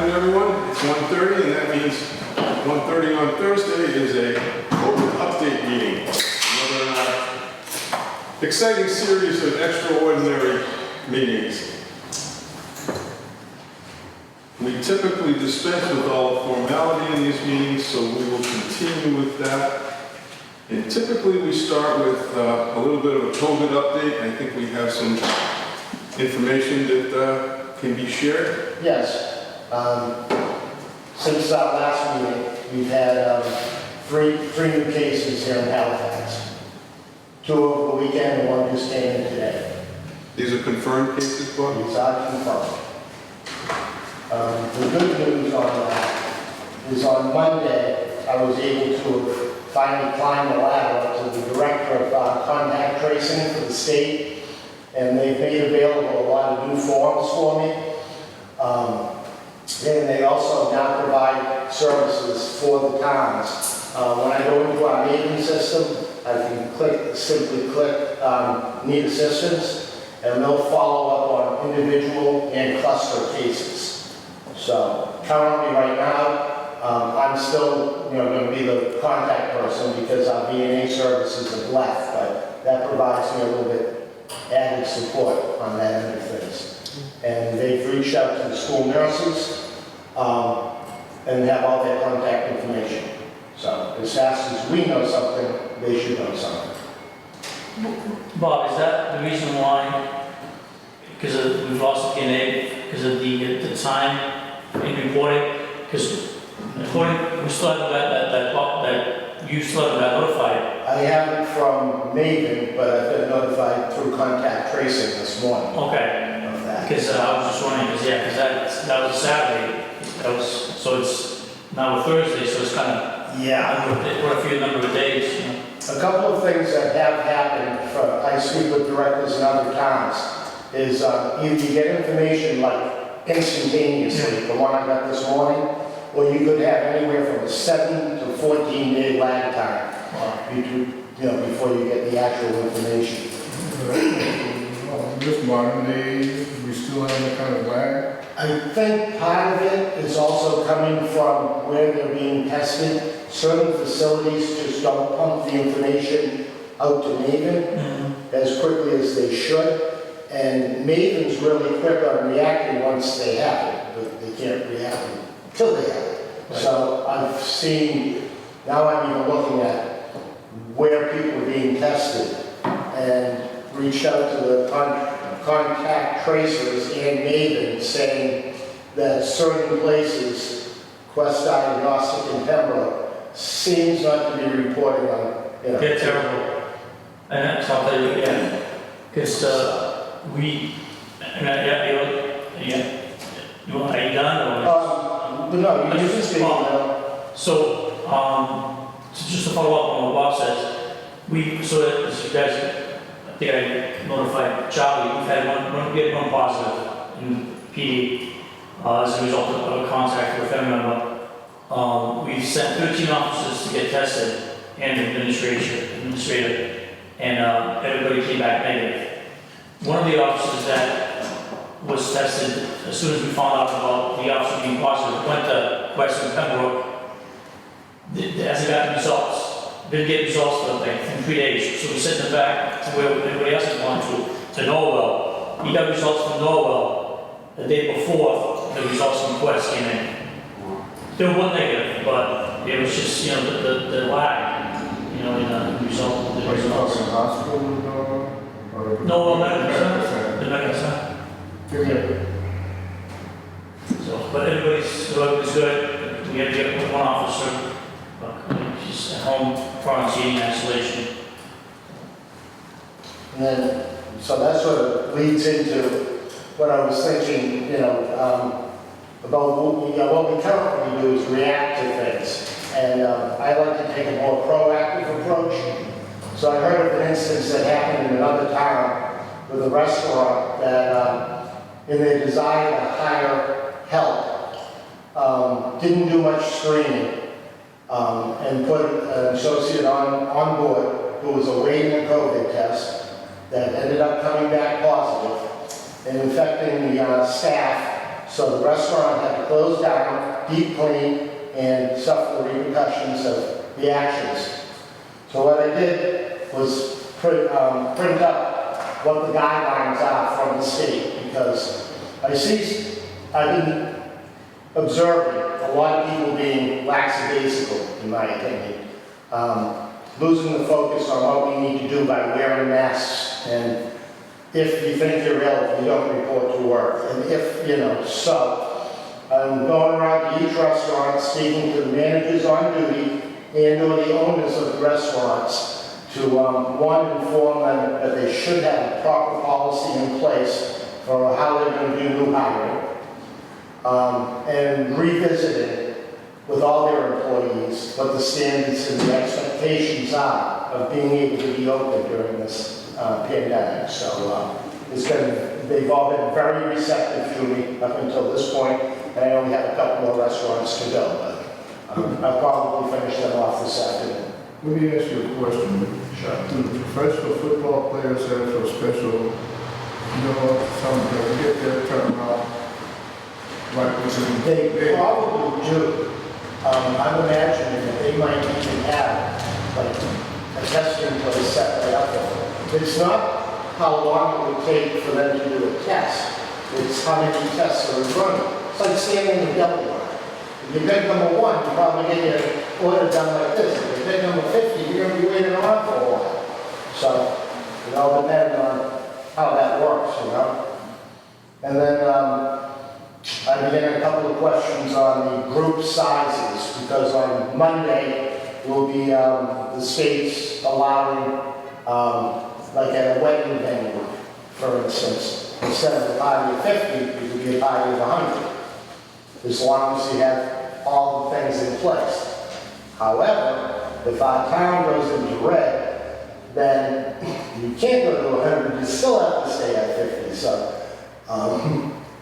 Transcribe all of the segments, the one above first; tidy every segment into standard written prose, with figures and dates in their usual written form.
afternoon, everyone. It's 1:30, and that means 1:30 on Thursday is a COVID update meeting. Another exciting series of extraordinary meetings. We typically dispense with all the formality in these meetings, so we will continue with that. And typically we start with a little bit of a COVID update. I think we have some information that can be shared. Yes. Since our last meeting, we've had three new cases here in Halifax. 2 over the weekend and 1 just came in today. These are confirmed cases, Bob? These are confirmed. The good news on that is on Monday, I was able to finally climb the ladder up to the director of contact tracing for the state, and they've made available a lot of new forms for me. And they also now provide services for the towns. When I go into our Maven system, I can simply click need assistance, and they'll follow up on individual and cluster cases. So currently right now, I'm still going to be the contact person because our VNA services have left, but that provides me a little bit added support on that end of things. And they've reached out to the school nurses and have all their contact information. So as fast as we know something, they should know something. Bob, is that the reason why, because we've lost the DNA, because of the time in reporting? Because according, we still haven't got that you still haven't got notified. I haven't from Maven, but I've been notified through contact tracing this morning Okay. of that. Because I was just wondering, because that was a Saturday. So it's now a Thursday, so it's kind of what a few number of days. You know? A couple of things that have happened, I speak with directors in other towns, is either you get information like instantaneously, the one I got this morning, or you could have anywhere from a 7 to 14 day lag time before you get the actual information. This modern day, we still have that kind of lag? I think part of it is also coming from where they're being tested. Certain facilities just don't pump the information out to Maven as quickly as they should. And Maven's really quick on reacting once they have it, but they can't react until they have it. Right. So I've seen, now I'm even looking at where people are being tested and reached out to the contact tracers and Maven saying that certain places, Quest Diagnostic and Pembroke, seems not to be reporting on. They're terrible. And that's something, because are you done or? But no, you just speak. So, just to follow up on what Bob says, as you guys, I think I notified Charlie, we had one positive in PD as a result of a contact with a family member. We've sent 13 officers to get tested and administrator, and everybody came back negative. One of the officers that was tested, as soon as we found out about the officer being positive, went to Western Pembroke, as he got results. Didn't get results for like in 3 days, so we sent him back to where everybody else had gone to Norwell. He got results from Norwell the day before the results from Quest came in. There were negative, but it was just, the lag, in the result of the results. Are you talking hospital or? No, medical center. The medical center. Yeah. So, but everybody's good. We had to get with one officer, but he's at home, quarantining, isolation. And then, so that sort of leads into what I was thinking, about what we currently do is react to things. And I like to take a more proactive approach. So I heard of an instance that happened in another town with a restaurant that in their desire to hire help, didn't do much screening and put an associate on board who was awaiting a COVID test that ended up coming back positive and infecting the staff So the restaurant had to close down, deep clean, and suffer the repercussions of the actions. So what I did was print up what the guidelines are from the state, because I've been observing a lot of people being lackadaisical, in my opinion, losing the focus on what we need to do by wearing masks, and if you think you're ill, you don't report to work, and so I'm going around to each restaurant, speaking to the managers on duty and or the owners of the restaurants to, one, inform them that they should have a proper policy in place for how they're going to do new hiring, and revisit it with all their employees, what the standards and the expectations are of being able to be open during this pandemic. So they've all been very receptive to me up until this point, and I only have a couple more restaurants to go, but I'll probably finish them off this afternoon. Let me ask you a question. Sure. Do professional football players have some special, something to get their turnaround? Like within They probably do. I'm imagining that they might even have like a testing place set right up there. It's not how long it would take for them to do a test. It's how many tests are running. It's like standing in the double line. If you pick number 1, you probably get your order done like this. If you pick number 50, you're going to be waiting on for a while. So it all depends on how that works, And then I've been getting a couple of questions on the group sizes, because on Monday will be the state's allowing, like at a wedding venue, for instance, instead of a party of 50, it would be a party of 100, as long as you have all the things in place. However, if our town goes into red, then you can't go to 100, you still have to stay at 50. So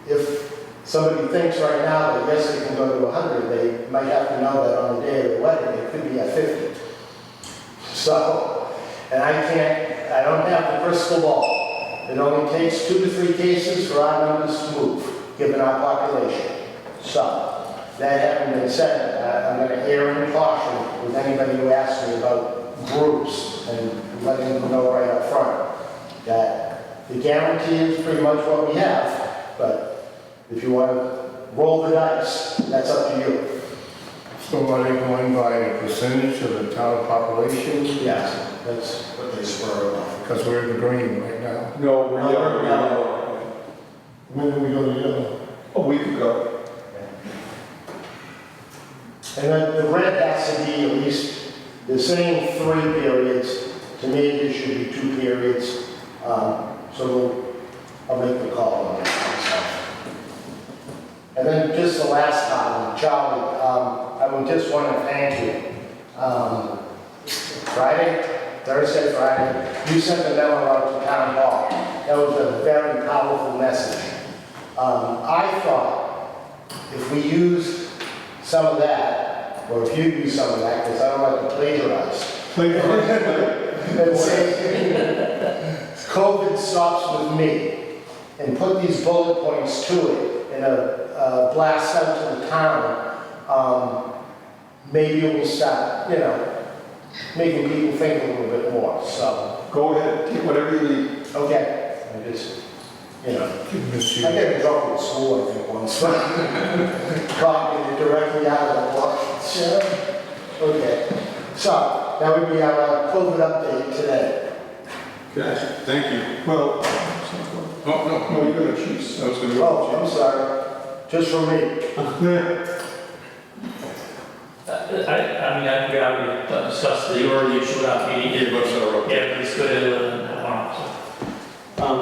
if somebody thinks right now that yes, they can go to 100, they might have to know that on the day of the wedding, it could be at 50. So, and I don't have the crystal ball. It only takes 2 to 3 cases for our numbers to move, given our population. So, that having been said, I'm going to err in caution with anybody who asks me about groups, and letting them know right up front that the guarantee is pretty much what we have, but if you want to roll the dice, that's up to you. So are they going by a percentage of the town population? Yes, that's what they spur off. Because we're in the green right now. No, we're When do we go to yellow? a week ago. And then the red has to be at least, they're saying 3 periods. To me, it should be 2 periods. So I'll make the call on that myself. And then just the last time, Charlie, I would just want to thank you. Thursday, Friday, you sent a memo out to Town Hall. That was a very powerful message. I thought if we used some of that, or if you use some of that, because I don't like to plagiarize, and say, COVID stops with me, and put these bullet points to it in a blast out to the town, maybe it will start, making people think a little bit more. So, Go ahead, take whatever you need. okay, I just, I Miss you. got in trouble at school, I think, once. Copying it directly out of the book. Okay, so that would be our COVID update today. Okay, thank you. Well, no, you got a cheese. I was going to Oh, go I'm with sorry, just for me. cheese. I mean, I think we already discussed the already showed up meeting. Gave us our Yeah, but it's good.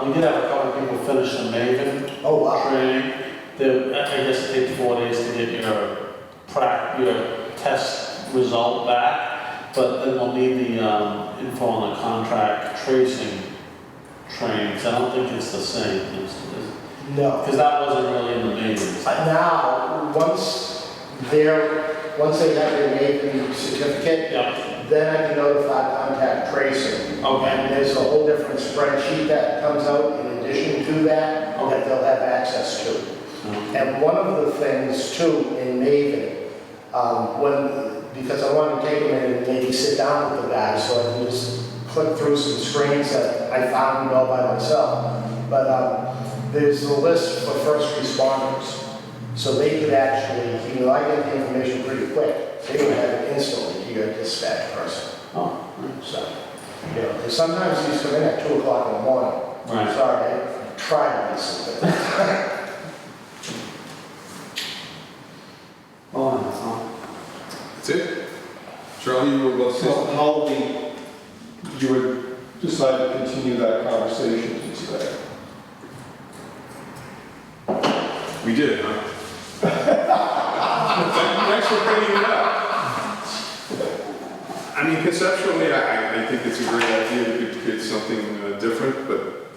We did have a couple of people finish the Maven Oh, wow. training. I guess it takes 4 days to get your test result back, but then we'll need the info on the contract tracing training, 'cause I don't think it's the same. No. Because that wasn't really in the Maven. Now, once they have their Navy certificate, Yeah, then I can notify contact tracing. okay, And there's a whole different spreadsheet that comes out in addition to that, that they'll have access to. And one of the things too in Maven, because I wanted to take them in and maybe sit down with the guys, so I can just click through some screens that I found all by myself. But there's a list for first responders. So they could actually, I get the information pretty quick. They would have it instantly to your dispatch person. Oh, So, because sometimes these come in at 2 o'clock in the morning. Right. Sorry, I tried to listen, but oh, that's all. That's it? Charlie, you were about to say So something? how you would decide to continue that conversation today? We did, huh? Thanks for bringing it up. I mean, conceptually, I think it's a great idea to give kids something different, but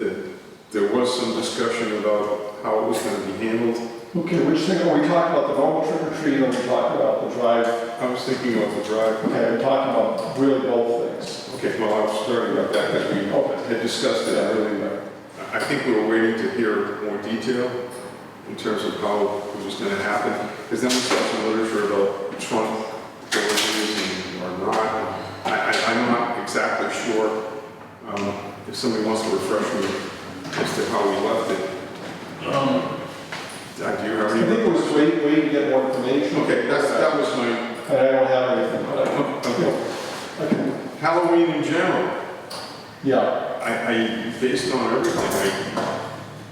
there was some discussion about how it was going to be handled. Okay, which thing, are we talking about the normal trick or treat, or are we talking about the drive? I was thinking about the drive. Okay, I'm talking about really both things. Okay, well, I was starting about that because we had discussed it earlier. I think we were waiting to hear more detail in terms of how it was going to happen. Because then we saw some literature about which one they were using or not. I'm not exactly sure. If somebody wants to refresh me as to how we left it. Do you have I think any? it was waiting to get more information. Okay, that was my, And I don't have anything, but I can, Halloween in general. yeah. I based on everything,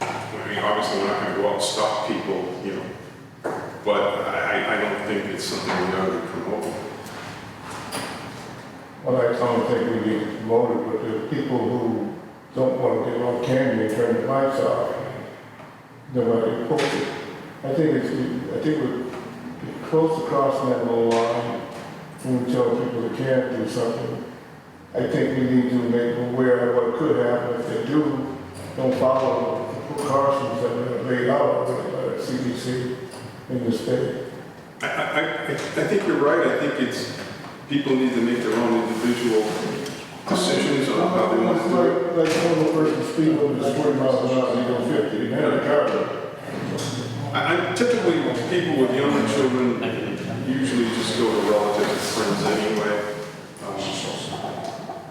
I mean, obviously, we're not gonna go out and stop people, but I don't think it's something we ought to promote. Well, I don't think we need to promote it, but the people who don't want to give out candy and turn the lights off, nobody post it. I think we're close to crossing that little line when we tell people they can't do something. I think we need to make them aware of what could happen if they don't follow the precautions that are laid out by the CDC in the state. I think you're right, I think people need to make their own individual decisions on how they want to do it. Like one person speeding over 20 miles an hour, you go 50, you have a car. I typically, people with younger children usually just go to relatives and friends anyway.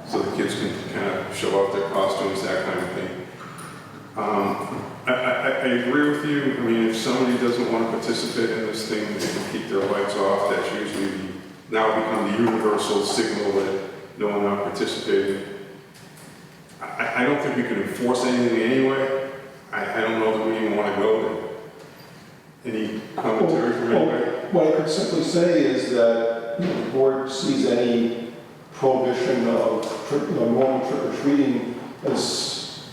So the kids can kind of show off their costumes, that kind of thing. I agree with you. I mean, if somebody doesn't want to participate in this thing, they can keep their lights off. That's usually now become the universal signal that no one not participating. I don't think we can enforce anything anyway. I don't know that we even want to go there. Any commentary from anybody? What I could simply say is that the board sees any prohibition of normal trick or treating as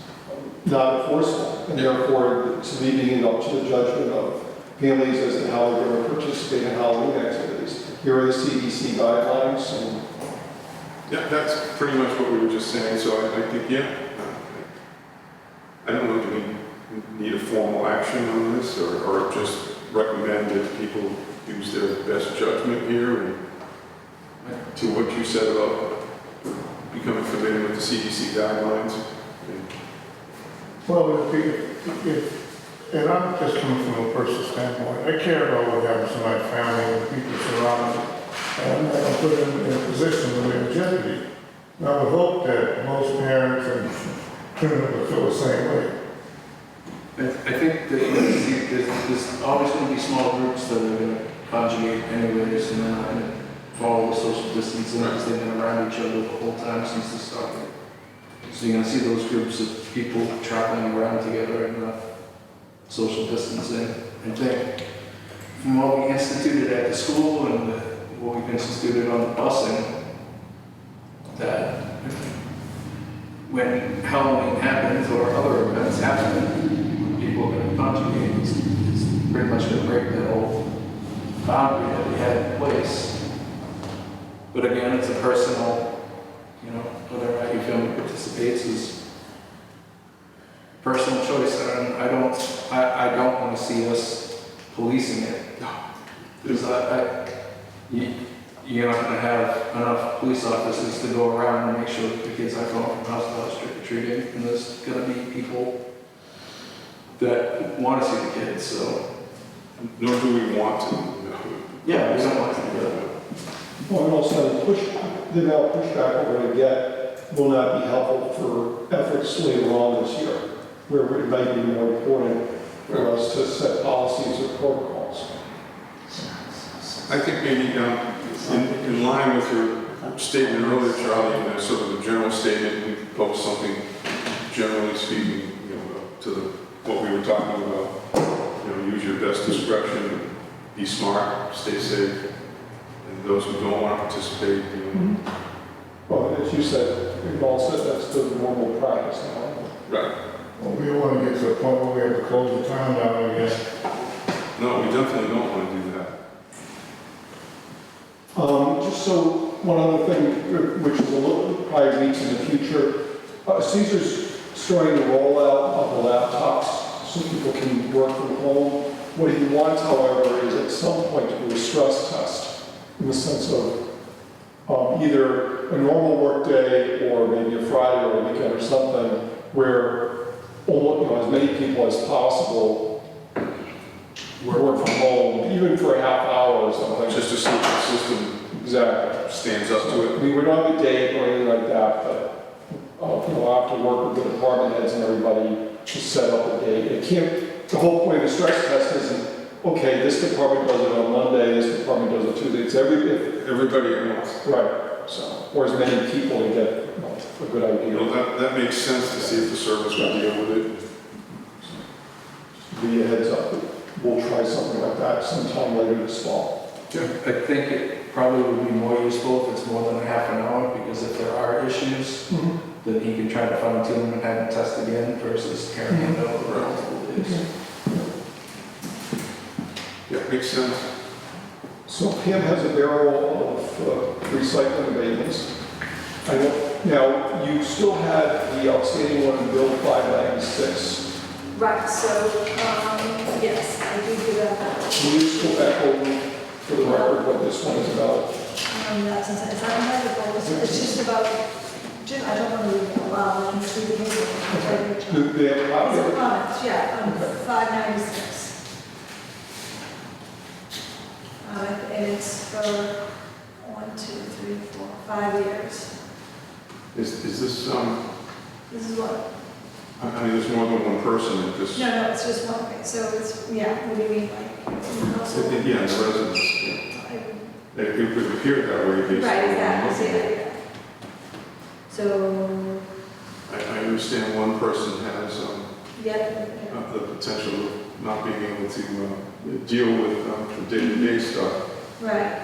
not enforceable, and therefore it's leaving it up to the judgment of families as to how they're going to participate in Halloween activities. Here are the CDC guidelines, and Yeah, that's pretty much what we were just saying, so I think, I don't know, do we need a formal action on this, or just recommend that people use their best judgment here, and to what you said about becoming familiar with the CDC guidelines? Well, and I'm just coming from a personal standpoint, I care about what happens to my family and the people surrounding me. And I'm not going to put them in a position where they're in jeopardy. And I would hope that most parents and children would feel the same way. I think that there's always going to be small groups that are going to conjugate anyways and follow the social distancing because they've been around each other the whole time since the start. So you're going to see those groups of people traveling around together and social distancing. I think from what we instituted at the school and what we've instituted on the busing, that when Halloween happens or other events happen, people are going to conjugate. It's pretty much going to break that whole boundary that we had in place. But again, it's a personal, whether or not your family participates is personal choice, and I don't want to see us policing it. Because you're not going to have enough police officers to go around and make sure that the kids aren't going from house to house trick-or-treating, and there's going to be people that want to see the kids, so nor do we want to. Yeah, we don't want to do that. Well, and also the amount of pushback we're gonna get will not be helpful for efforts later on this year, where it might be more important for us to set policies or protocols. I think maybe in line with your statement earlier, Charlie, and sort of the general statement, we post something generally speaking, to what we were talking about. Use your best discretion, be smart, stay safe, and those who don't want to participate, Well, as you said, we've all said that's the normal practice now. right. Well, we don't want to get to a point where we have to close the town down again. No, we definitely don't want to do that. Just so, one other thing, which is a little, probably weeks in the future, Caesar's starting to roll out of the laptops so people can work from home. What he wants, however, is at some point to do a stress test, in the sense of either a normal work day or maybe a Friday or a weekend or something, where as many people as possible work from home, even for a half hour or something. Just to see if the system Exactly. stands up to it. We would not have a date or anything like that, but, I'll have to work with the department heads and everybody to set up a date. It can't, the whole point of the stress test isn't, okay, this department does it on Monday, this department does it Tuesday. It's Everybody at once. right, so, or as many people to get a good idea. That makes sense to see if the service will deal with it. Be a heads up, we'll try something like that sometime later this fall. I think it probably would be more useful if it's more than a half an hour, because if there are issues, then he can try to fine tune them and have them test again versus carrying it over multiple days. Yeah, makes sense. So Pam has a barrel of recycling abatements. I know, now, you still had the outstanding one in Bill 596. Right, so, yes, I do do that. Can you just go back over for the record what this one is about? That's insane. It's not medical, it's just about, I don't want to read it out loud, I can just read the paper. Do they have a It's copy? a comment, yeah, on 596. And it's for 1, 2, 3, 4, 5 years. Is this, This is what, I mean, there's more than one person at this. no, it's just one thing, so it's, yeah, what do you mean, like, in the household? Yeah, the residents, it would appear that way based on. Right, exactly, so, yeah. So, I understand one person has yeah. the potential of not being able to deal with the day-to-day stuff. Right.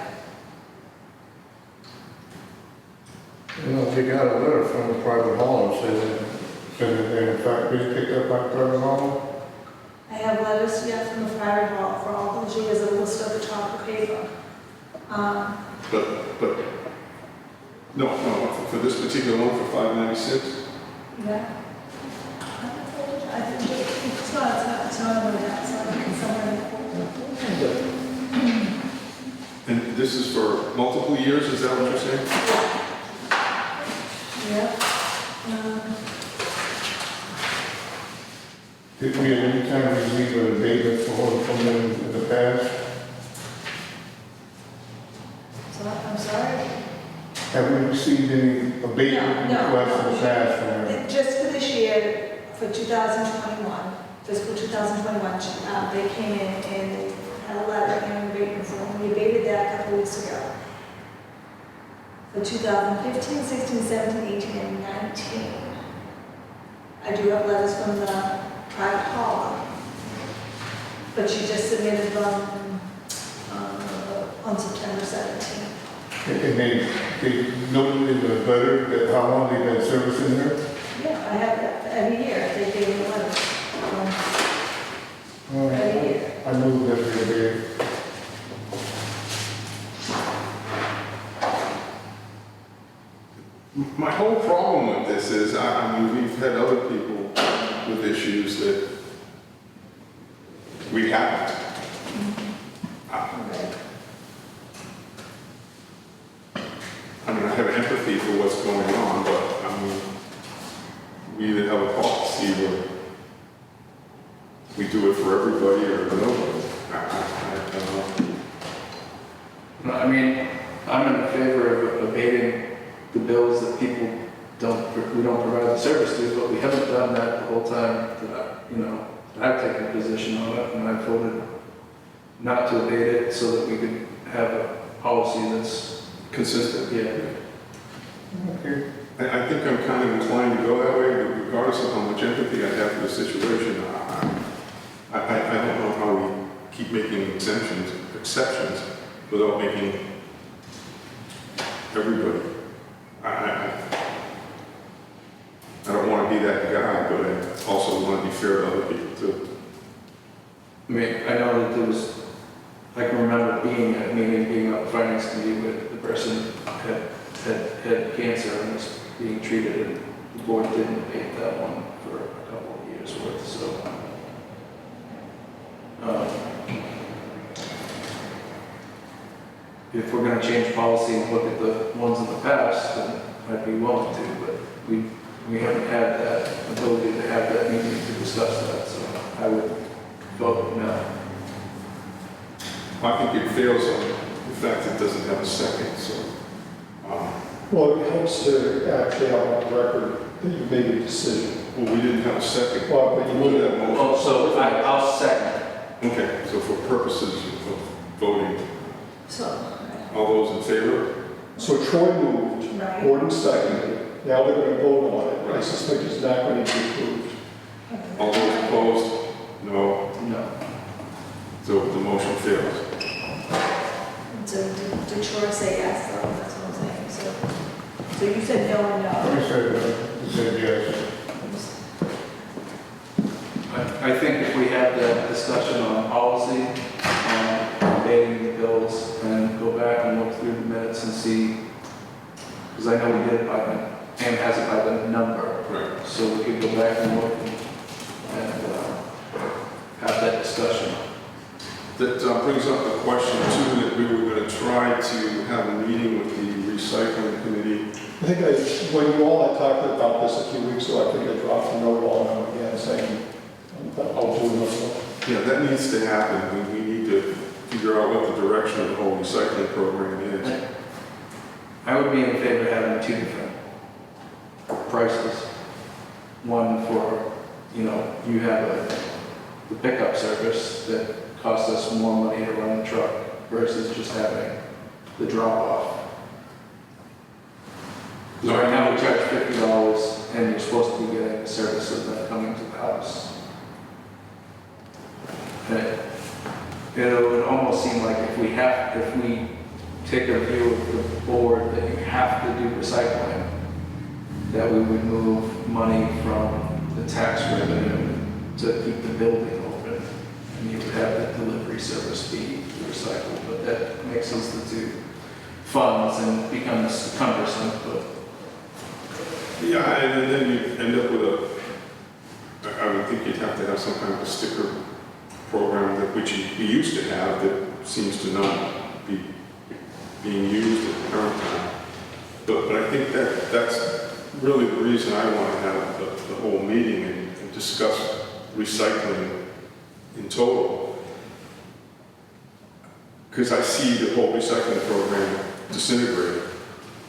If you got a letter from the private hauler saying that they in fact being picked up by private hauler. I have letters, yeah, from the fire hall for all those years that are listed at the top of the paper. But, no, for this particular one, for 596, Yeah. I think it's not on my desk, so I think it's somewhere in the and this is for multiple years, is that what you're saying? Yeah. Did we at any time receive an abatement from them in the past? So I'm sorry. Have we received any abatement No, no. requests in the past from them? Just for this year, for 2021, fiscal 2021, they came in and they had a letter and an abatement form. We abated that a couple weeks ago. For 2015, 16, 17, 18, and 19. I do have letters from the private hauler, but she just submitted them on September 17th. And they noted in the letter that how long they've been servicing her? Yeah, I have that every year. They gave me letters every year. I moved that we abated. My whole problem with this is, I mean, we've had other people with issues that we haven't. Okay. I mean, I have empathy for what's going on, but, I mean, we either have a policy where we do it for everybody or nobody. No, I mean, I'm in favor of abating the bills that people we don't provide the service to, but we haven't done that the whole time that, I've taken a position on it, and I voted not to abate it so that we could have a policy that's, Consistent. yeah. Okay. I think I'm kind of inclined to go that way, but regardless of how much empathy I have for the situation, I don't know how we keep making exceptions without making everybody. I don't want to be that guy, but I also want to be fair to other people too. I mean, I know that there was, I can remember being at a meeting, being on the finance committee with the person had cancer and was being treated, and the board didn't abate that one for a couple of years worth, so. If we're gonna change policy and look at the ones in the past, then I'd be willing to, but we haven't had that ability to have that meeting to discuss that, so I would vote no. I think it fails on the fact it doesn't have a second, so. Well, it helps to actually have on the record that you made a decision. Well, we didn't have a second. Well, but you Would would that have. motion? So I'll second. Okay, so for purposes of voting, So, all those in favor? So Troy moved, right. Gordon seconded, now they're gonna vote on it. I suspect it's not gonna be approved. All those opposed? No. No. So the motion fails. So did Troy say yes, though, that's what I'm saying, so you said no and no. I said yes. I think if we have that discussion on policy, abating the bills, and go back and look through the minutes and see, because I know we did it by the, Pam has it by the number, Right. so we could go back and look and have that discussion. That brings up the question too, that we were going to try to have a meeting with the recycling committee. I think when you all had talked about this a few weeks ago, I think I dropped a note on them again saying, I'll do another one. Yeah, that needs to happen. We need to figure out what the direction of the whole recycling program is. I would be in favor of having two different prices. One for, you have the pickup service that costs us more money to run the truck versus just having the drop-off. So right now we charge $50 and you're supposed to be getting the service of them coming to the house. And it would almost seem like if we take a view of the board that you have to do recycling, that we would move money from the tax revenue to keep the building open. And you would have the delivery service be recycled, but that mixes the two funds and becomes cumbersome, but. Yeah, and then you end up with I would think you'd have to have some kind of a sticker program that, which we used to have, that seems to not be being used at the current time. But I think that's really the reason I want to have the whole meeting and discuss recycling in total. Because I see the whole recycling program disintegrate.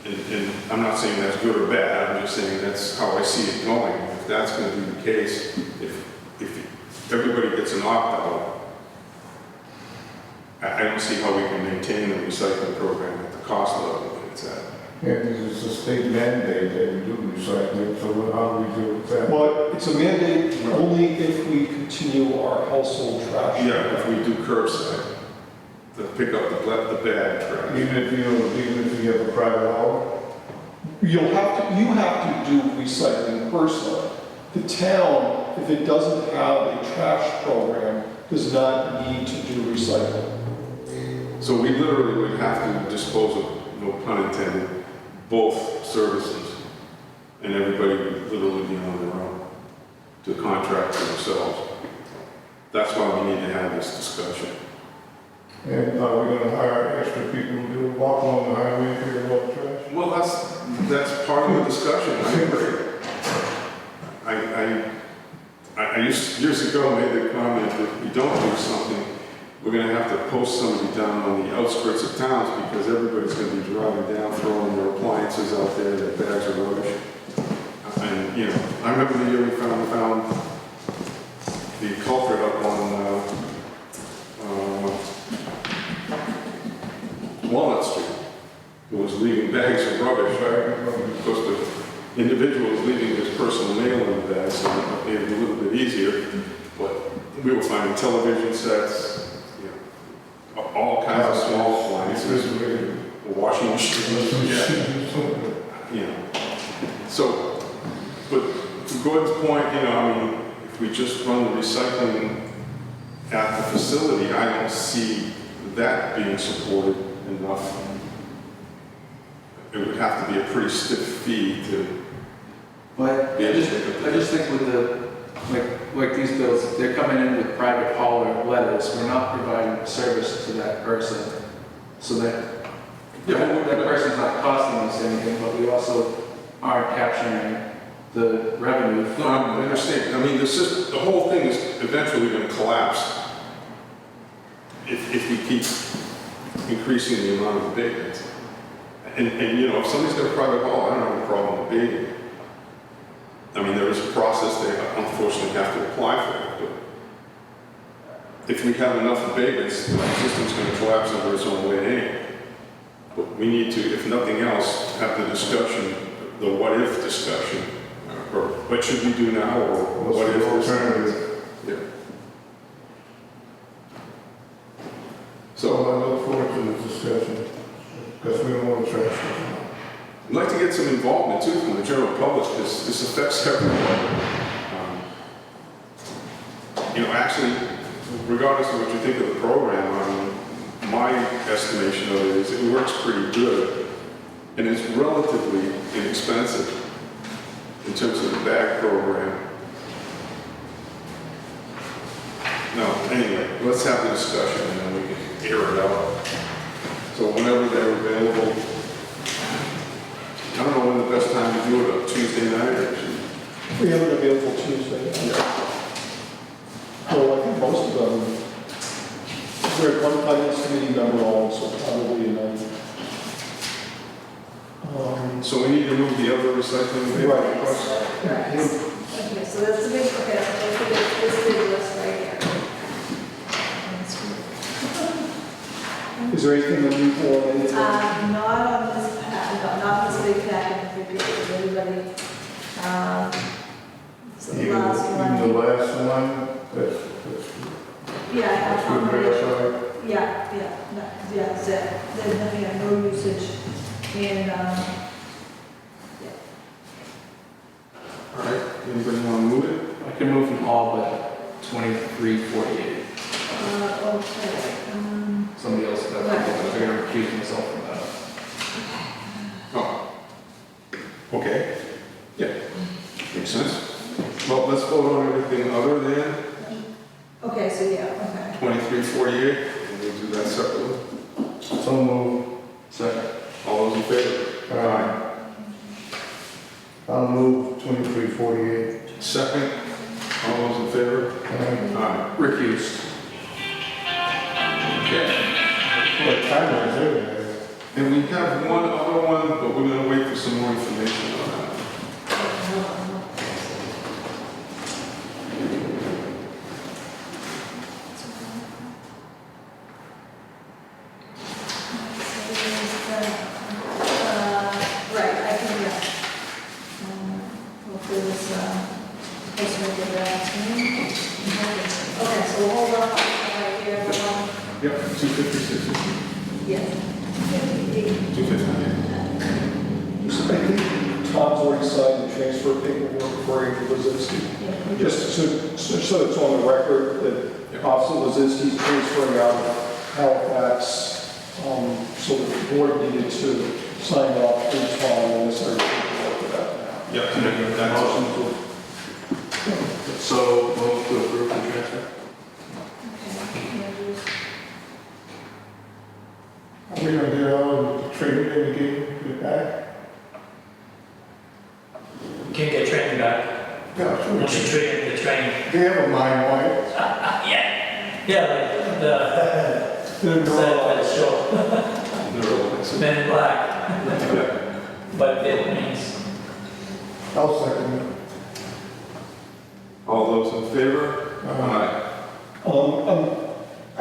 And I'm not saying that's good or bad, I'm just saying that's how I see it going. If that's going to be the case, if everybody gets an opt-out, I don't see how we can maintain the recycling program at the cost level that it's at. And this is a state mandate that we do recycling, so how do we deal with that? Well, it's a mandate only if we continue our household trash. Yeah, if we do curbside, to pick up the bad trash. Even if you have a private hauler? You have to do recycling personally. The town, if it doesn't have a trash program, does not need to do recycling. So we literally would have to dispose of, no pun intended, both services. And everybody would literally be on their own to contract for themselves. That's why we need to have this discussion. And are we gonna hire extra people to walk along the highway and pick up trash? Well, that's part of the discussion, I agree. I years ago made the comment that if we don't do something, we're gonna have to post somebody down on the outskirts of towns because everybody's gonna be driving down, throwing their appliances out there, their bags of rubbish. And, you know, I remember the year we found the culprit up on, Walnut Street, who was leaving bags of rubbish, right? Because the individual was leaving his personal mail in the bag, so it made it a little bit easier. But we were finding television sets, you know, all kinds of small appliances, washing machines, yeah, you know. So, but to Gordon's point, you know, I mean, if we just run the recycling at the facility, I don't see that being supported enough. It would have to be a pretty stiff fee to But be I able just, to I just think with the, like these bills, they're coming in with private hauler letters, we're not providing service to that person. So that person's not costing us anything, but we also aren't capturing the revenue. No, I understand. I mean, the whole thing is eventually going to collapse if we keep increasing the amount of abatements. And, you know, if somebody's got a private haul, I don't have a problem abating. I mean, there is a process they unfortunately have to apply for it, but if we have enough abatements, the system's going to collapse under its own weight anyway. But we need to, if nothing else, have the discussion, the what-if discussion. Or what should we do now, or What's what the if this alternative? Yeah. So I look forward to the discussion, because we don't want to trash it. I'd like to get some involvement too from the general public, because this affects everyone. You know, actually, regardless of what you think of the program, my estimation of it is it works pretty good, and it's relatively inexpensive in terms of the bag program. No, anyway, let's have the discussion and then we can air it out. So whenever they're available, I don't know when the best time to do it, on Tuesday night or We have it available Tuesday. Well, I think most of them, we're one finance committee member on, so probably a night. so we need to move the other recycling bin Right. request. Right. Okay, so that's the big, okay, that's the big, this big list right here. Is there anything unusual on anything? Not on this, not on this big packet, everybody, so the last Even one. the last one, that's Yeah, good verify. yeah, that's it. There's nothing, no usage, and, All right, anybody want to move it? I can move them all but 2348. okay, Somebody else, I'm gonna recuse myself from that. Oh. Okay. Yeah, makes sense. Well, let's vote on everything other than okay, so yeah, okay. 2348, and we'll do that separately. So move. Second. All those in favor? I'll move 2348. Second, all those in favor? Aye. Recused. Okay. What time is it? And we have one other one, but we're gonna wait for some more information on that. Right, I can, yeah. Hopefully this, person will get back to me. Okay, so we'll hold off on right here, Yep, 256. yes. 258. I think Tom's already signed the transfer paperwork for Andrew Lozinski. Just so it's on the record that Officer Lozinski's transferring out of Halifax, so the board needed to sign off through Tom and necessary paperwork for that now. Yep, that's all. So, move to approve the transfer? Are we gonna get all the training that we gave it back? Can't get training back. Yeah, Once you train, the train. They have a mind, why? Yeah, like, the show, Men in Black. But it means, I'll second it. All those in favor? Aye. I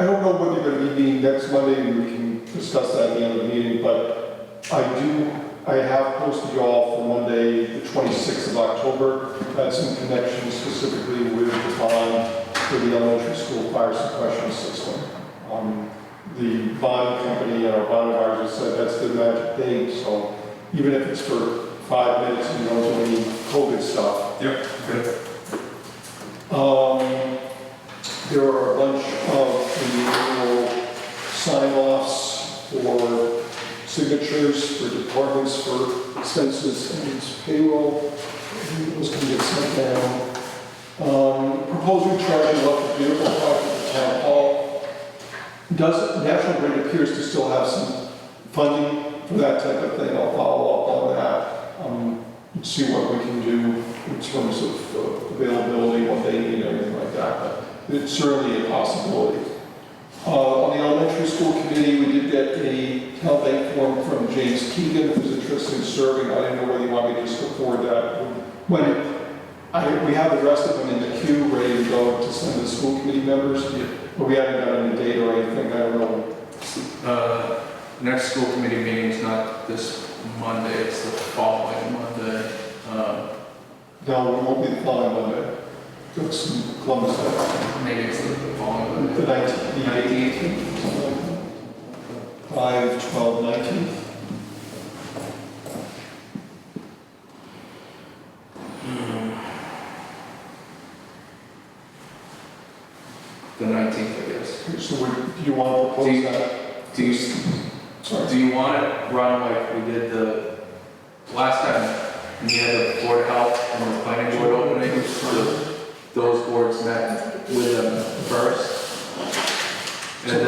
don't know whether you're going to be meeting next Monday, and we can discuss that at the end of the meeting, but I have posted you all for Monday, the 26th of October. Had some connections specifically with the bond for the elementary school fire suppression system. The bond company and our bond advisor said that's the magic date, so even if it's for 5 minutes and you don't do any COVID stuff. Yep, good. There are a bunch of the annual sign-offs for signatures for departments for expenses and payroll. Those can get sent down. Proposed recharge of electric vehicle project at the town hall. National Grid appears to still have some funding for that type of thing. I'll follow up on that. And see what we can do in terms of availability, what they need, everything like that. But it's certainly a possibility. On the elementary school committee, we did get a town bank form from James Keegan, who's interested in serving. I didn't know whether you want me to just go forward that. We have the rest of them in the queue, ready to go to send to school committee members, but we haven't got any date or anything. I don't know. Next school committee meeting is not this Monday, it's the following Monday. No, it won't be the following Monday. It's Columbus Day. Maybe it's the following Monday. The 19th. 5, 12, 19th. The 19th, I guess. So do you want to propose that? Do you, Sorry. do you want it run like we did the last time? We had the Board of Health and the planning board openings, those boards met with them first. And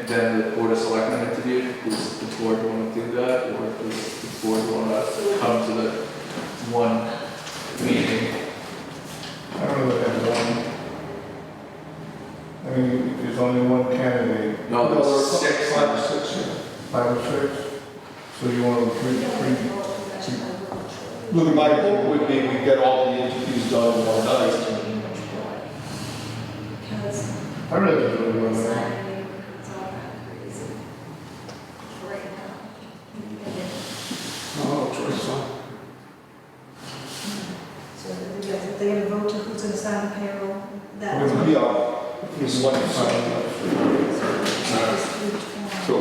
then the Board of Selectmen interviewed. Does the board want to do that, or does the board want to come to the one meeting? I don't know what that's on. I mean, there's only one candidate, No, there are there's 6. 5 or 6, yeah. 5 or 6. So you want to three? Look, my hope would be we get all the interviews done in one night. Because I really don't really want it's to. not, it's all kind of crazy right now. Oh, choice, huh? So they're going to vote to who's going to sign the payroll, that is. Yeah, it's one sign. So,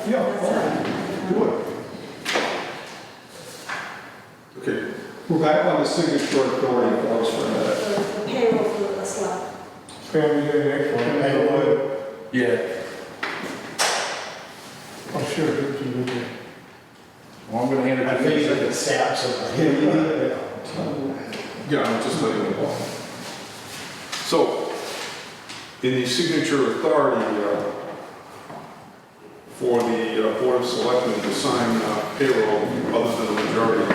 Yeah, do it. okay, We're back on the signature authority forms for a minute. The payroll for the slot. Family, the next one. Payroll. Yeah. Oh, sure, do it. Well, I'm gonna hand it I to think you. it's like a stab somebody. yeah, I'm just letting you know. So, in the signature authority, for the Board of Selectmen to sign payroll other than the majority of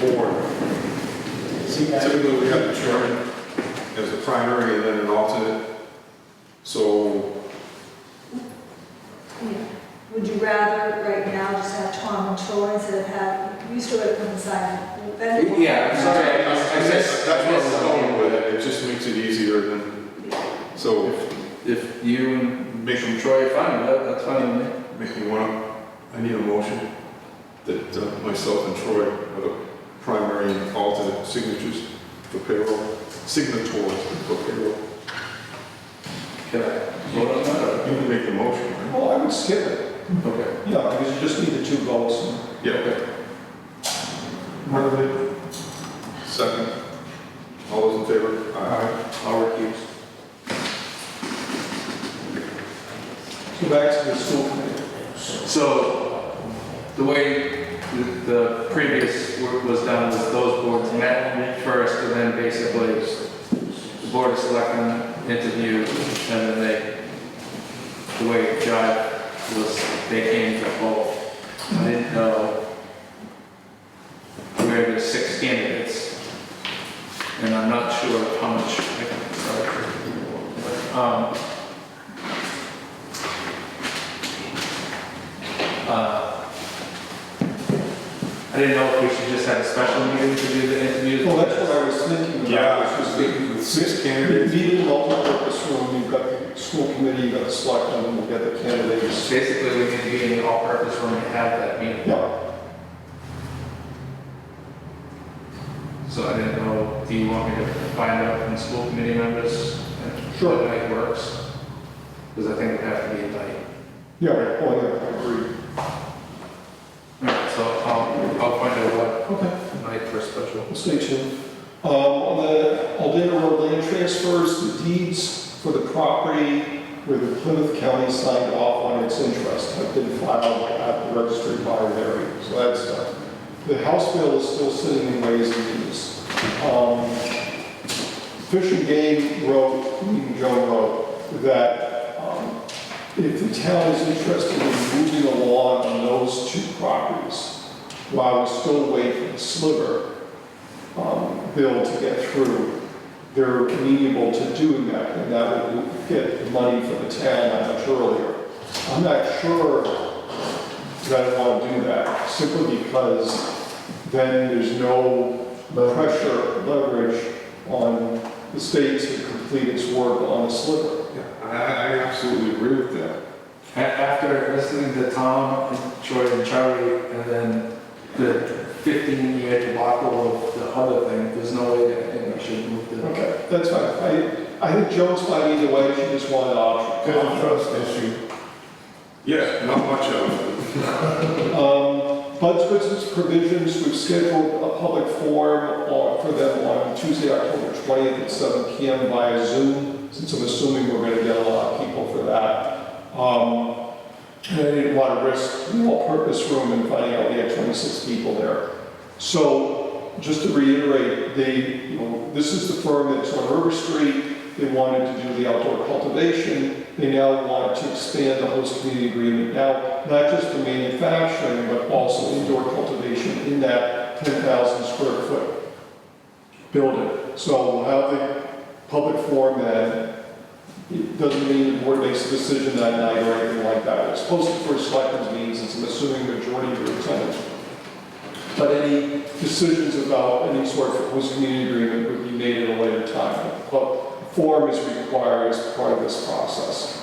the board. See, Typically, we have the chairman as the primary and then an alternate. So, Yeah. Would you rather right now just have Tom and Troy instead of have, you used to have them sign? Yeah, I'm sorry, I missed. that's where we're going with it. It just makes it easier than, so If you and make them, Troy are fine with that, that's fine with me. make me want, I need a motion that myself and Troy are the primary and alternate signatures for payroll, signatories for payroll. Can I vote on that, You can make the motion, right? Well, I would skip it. or? Okay. Yeah, because you just need the 2 votes. Yeah, okay. Second. All those in favor? Aye. I'll recuse. Go back to the school committee. So, the way the previous work was done was those boards met first, and then basically the Board of Selectmen interviewed, and then the way it jived was they came to both. I didn't know where the 6 candidates sure of how much. I didn't know if we should just have a special meeting to do the interviews. Well, that's what I was thinking about. Yeah, was I was just thinking with 6 We candidates. meet in a multi-purpose room, you've got the school committee, you've got the selectmen, and we'll get the candidates. Basically, we need to be in the all-purpose room to have that meeting. Yeah, So I didn't know, do you want me to find out from school committee members? Sure. What night works? Because I think it would have to be a night. yeah, oh, yeah, I agree. Alright, so I'll find out what Okay. night for special. We'll stay tuned. On the Aldana Road land transfers, the deeds for the property where the Plymouth County signed off on its interest have been filed at the registry of Mary, so that's done. The House bill is still sitting in Ways and Means. Fish and Game wrote, Joan wrote, that if the town is interested in moving along on those two properties, while we still wait for the sliver bill to get through, they're amenable to doing that, and that would get the money for the town that much earlier. I'm not sure that I want to do that, simply because then there's no pressure, leverage on the state to complete its work on the sliver. Yeah, I absolutely agree with that. After listening to Tom and Troy and Charlie, and then the 15-year debacle of the other thing, there's no way that I think we should move to. Okay, that's fine. I think Joan's fine either way, she just wanted option. There's a trust issue. Yeah, not much of it. Bud's business provisions, we've scheduled a public forum for them on Tuesday, October 20th at 7 p.m. via Zoom, since I'm assuming we're going to get a lot of people for that. And I didn't want to risk the all-purpose room and finding out we had 26 people there. So, just to reiterate, this is the firm that's on River Street. They wanted to do the outdoor cultivation. They now want to expand the host community agreement. Now, not just for manufacturing, but also indoor cultivation in that 10,000 square foot building. So we'll have the public forum then. It doesn't mean the board makes a decision that night or anything like that. It's posted for selectmen's meetings, and I'm assuming the majority of your attendance. But any decisions about any sort of host community agreement would be made at a later time. But form is required as part of this process.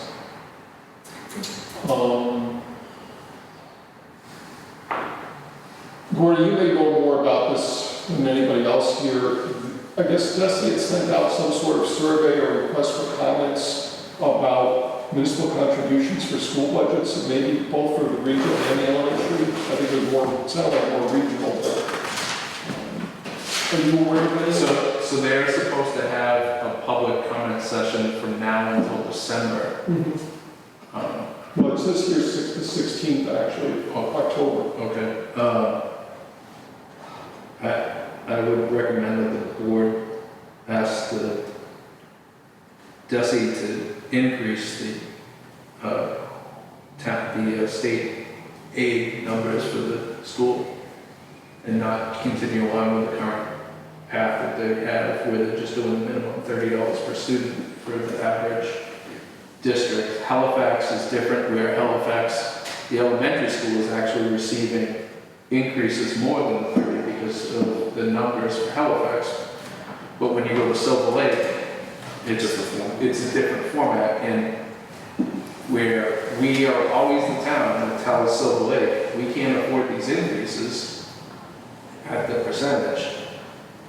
Gordon, you may know more about this than anybody else here. I guess Desi had sent out some sort of survey or request for comments about municipal contributions for school budgets, and maybe both for the regional and the elementary. I think it sounded like more regional. Are you aware of any? So they're supposed to have a public comment session from now until December. Well, it says here the 16th, actually, of October. Okay. I would recommend that the board ask the DESI to increase the state aid numbers for the school and not continue along with the current path that they have, where they're just doing the minimum $30 per student for the average district. Halifax is different, where Halifax, the elementary school is actually receiving increases more than 30 because of the numbers for Halifax. But when you go to Silver Lake, it's a different format, and where we are always the town that tells Silver Lake, we can't afford these increases at the percentage.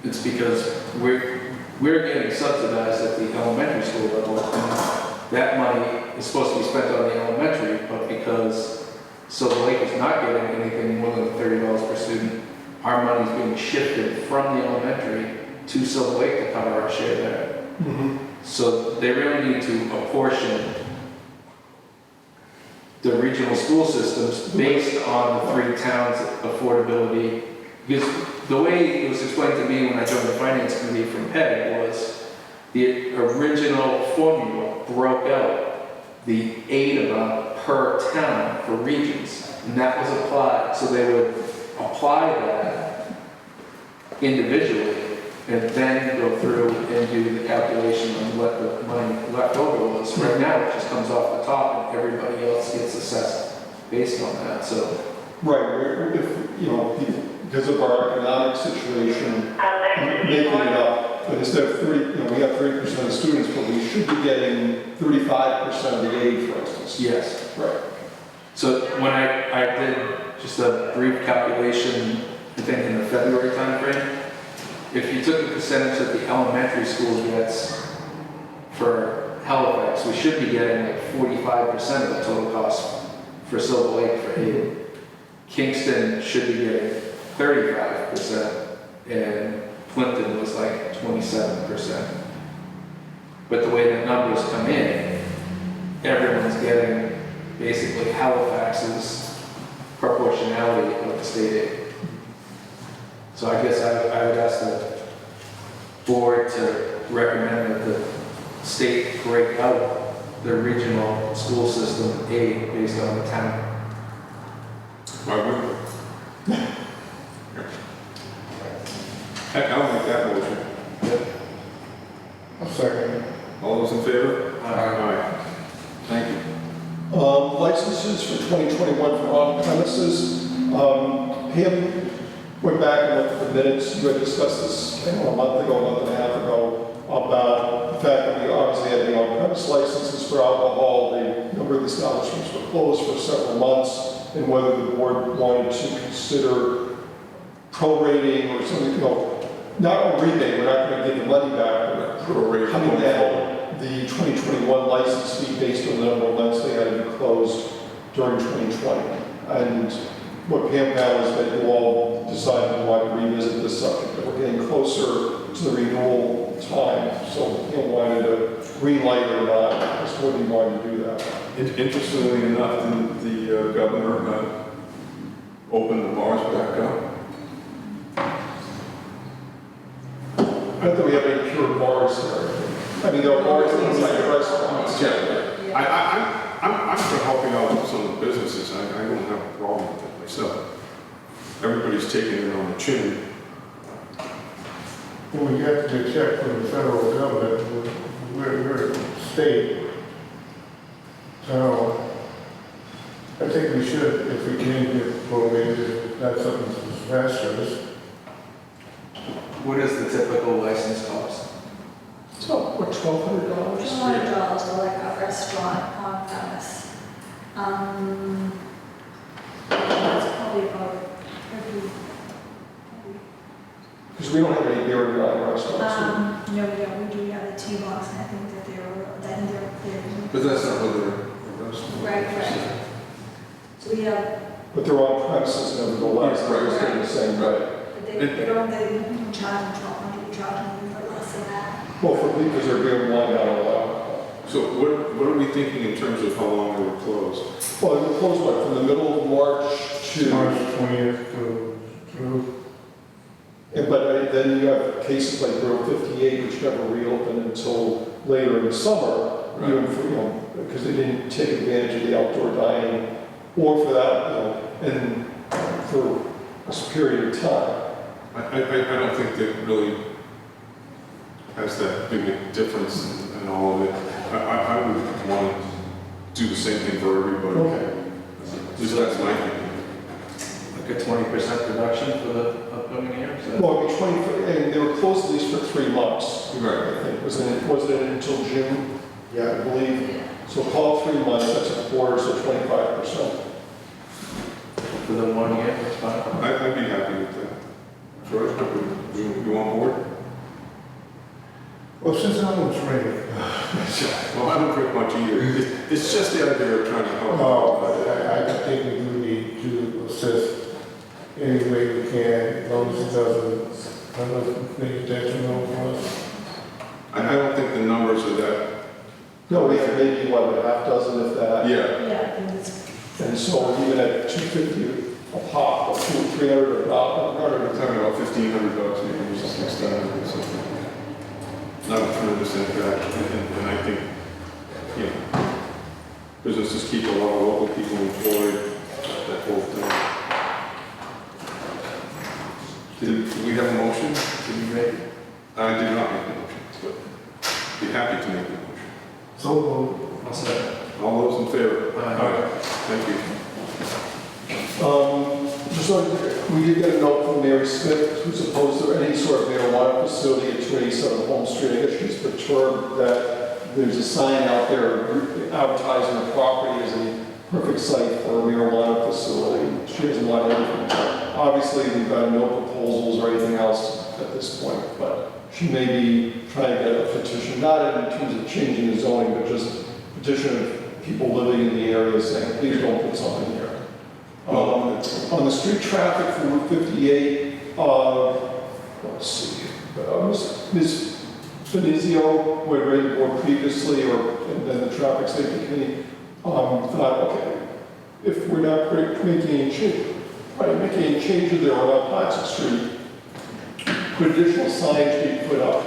It's because we're getting subsidized at the elementary school level, and that money is supposed to be spent on the elementary, but because Silver Lake is not getting anything more than $30 per student, our money is being shifted from the elementary to Silver Lake to cover our share there. So they really need to apportion the regional school systems based on the three towns' affordability. Because the way it was explained to me when I joined the finance committee from PEG was the original formula broke out the aid amount per town for regions, and that was applied. So they would apply that individually and then go through and do the calculation on what the money left over was. Right now, it just comes off the top and everybody else gets assessed based on that, so. Right, if, you know, because of our economic situation, making it up, but instead of 30, you know, we have 30% of students, but we should be getting 35% of the aid, for instance. Yes. Right. So when I did just a brief calculation, I think in the February timeframe, if you took the percentage that the elementary school gets for Halifax, we should be getting like 45% of the total cost for Silver Lake for aid. Kingston should be getting 35%, and Plimpton was like 27%. But the way the numbers come in, everyone's getting basically Halifax's proportionality of the state aid. So I guess I would ask the board to recommend that the state break out the regional school system aid based on the town. Why wouldn't we? Heck, I'll make that motion. I'll second it. All those in favor? Aye. Thank you. Licenses for 2021 for on-premises. Pam went back and looked at the minutes. You had discussed this, I don't know, a month ago, a month and a half ago, about the fact that we obviously had the on-premise licenses for alcohol. The number of the establishments were closed for several months, and whether the board wanted to consider prorating or something, you know, not a rebate, we're not going to give the money back, but Prorating. coming down the 2021 license fee based on the number of months they had to be closed during 2020. And what Pam found is that you all decided you want to revisit this subject, but we're getting closer to the renewal time, so you wanted to green light or not, as to whether you wanted to do that. Interestingly enough, the governor opened the bars back up. Not that we have any pure bars here. I mean, there are bars inside the restaurants. I'm for helping out with some of the businesses. I don't have a problem with it myself. Everybody's taking it on the chin. Well, we have to get checked from the federal government, we're state. So, I think we should, if we can get prorated, if that's something disastrous. What is the typical license cost? So, what, $1,200? $200 for like a restaurant on premise. That's probably about Because we don't have any beer and wine restaurants. no, we don't. We do have the T-box, and I think that they're. But that's not whether a restaurant. Right. So we have, But they're on premises nevertheless, Right, right. they're staying the same, right? but they don't, they charge them $1,200, we charge them for less than that. Well, for because they're beer and wine, I don't allow. So what are we thinking in terms of how long they were closed? Well, they were closed, what, from the middle of March to, March 20th through. but then you have cases like Grill 58, which never reopened until later in the summer, Right. even for, you know, because they didn't take advantage of the outdoor dining, or for that, you know, and for a period of time. I don't think that really has that big a difference in all of it. I would want to do the same thing for everybody. Okay. At least that's my opinion. Like a 20% reduction for the upcoming year? Is that- Well, it'd be 20, and they were closed at least for 3 months. Right. I think, was it until June? Yeah. I believe. So call it 3 months, that's a quarter, so 25%. For the 1 year, that's fine. I'd be happy with that. George, you on board? Well, since I was ready. Well, I don't drink much either. It's just the idea of trying to help. I think we do need to assist any way we can, as long as it doesn't make detrimental for us. I don't think the numbers are that. No, we have maybe, what, a half dozen if that. Yeah. Yeah, I think it's, And so even at $250 a pop, or $300 a pop, We're talking about $1,500, maybe $1,600 or something. Not a tremendous impact, and I think, you know, businesses keep a lot of local people employed, that whole thing. Did we have a motion? Did you make? I did not make the motion, but be happy to make the motion. So, I'll say. All those in favor? Aye. Thank you. Just like, we did get a note from Mary Smith, who's opposed to any sort of marijuana facility at 27 Home Street. I guess she's perturbed that there's a sign out there advertising the property as a perfect site for a marijuana facility. She doesn't want anything. Obviously, we've got no proposals or anything else at this point, but she may be trying to get a petition, not in terms of changing the zoning, but just petition of people living in the area saying, please don't put something here. On the street traffic for Route 58, let's see, Ms. Benizio, who had read the board previously, and then the traffic safety committee, thought, okay, if we're not making any changes there on Plattsburgh Street, could additional signage be put up?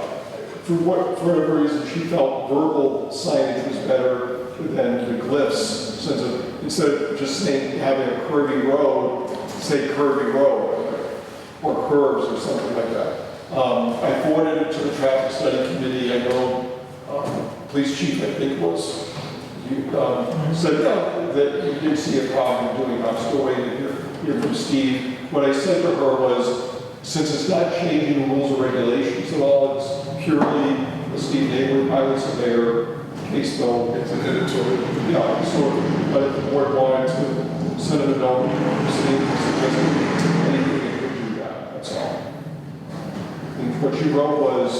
For whatever reason, she felt verbal signage was better than the glyphs, instead of just saying, having a curvy road, say curvy road, or curves or something like that. I forwarded it to the traffic study committee. I know, police chief, I think was, said that you didn't see a problem doing it. I'm still waiting to hear from Steve. What I said to her was, since it's not changing the rules or regulations at all, it's purely a Steve Neighbor, highway surveyor, case though. It's an editorial. Yeah, so, but if the board wanted to send it a note, Steve suggested anything they could do that, that's all. And what she wrote was,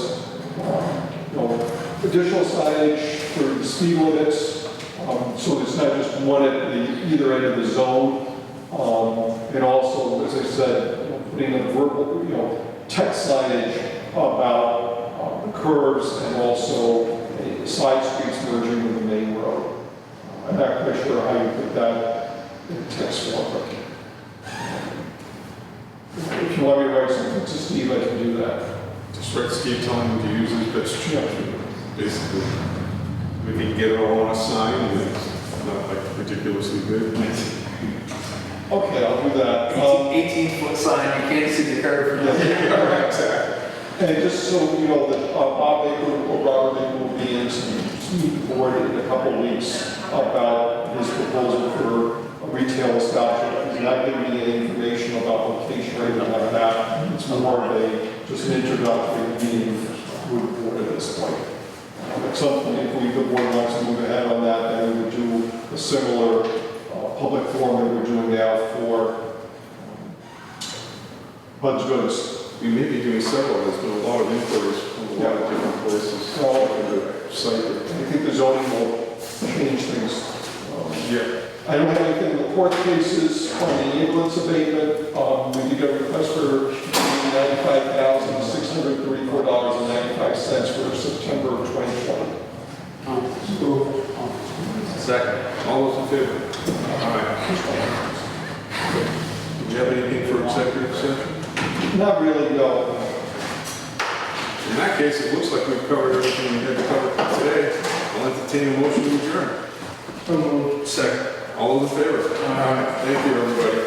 additional signage for the speed limits, so it's not just one at either end of the zone. And also, as I said, putting in verbal, text signage about the curves and also side streets merging with the main road. I'm not quite sure how you put that in text form, but if you want me to write something to Steve, I can do that. Just write Steve telling him to use his best judgment, basically. We can get it all on a sign, and it's not like ridiculously big. Okay, I'll do that. 18-foot sign, you can't see the curve from there. Exactly. And just so you know, that Bob Baker or Robert Baker will be in to meet the board in a couple of weeks about his proposal for a retail establishment. He's not giving me any information about location or anything like that. It's more of just an introductory meeting with the board at this point. At some point, if the board wants to move ahead on that, then we would do a similar public forum that we're doing now for Bud's Goods. We may be doing several, there's been a lot of inquiries from a lot of different places. Well, on the site. I think the zoning will change things. Yeah. I don't have anything in the court cases on the ambulance abatement. We did get a request for $95,634.95 for September of 2020. Second. All those in favor? All right. Do you have anything for executive session? Not really, no. In that case, it looks like we've covered everything we had to cover for today. I'll entertain a motion to adjourn. Second. All those in favor? All right. Thank you, everybody.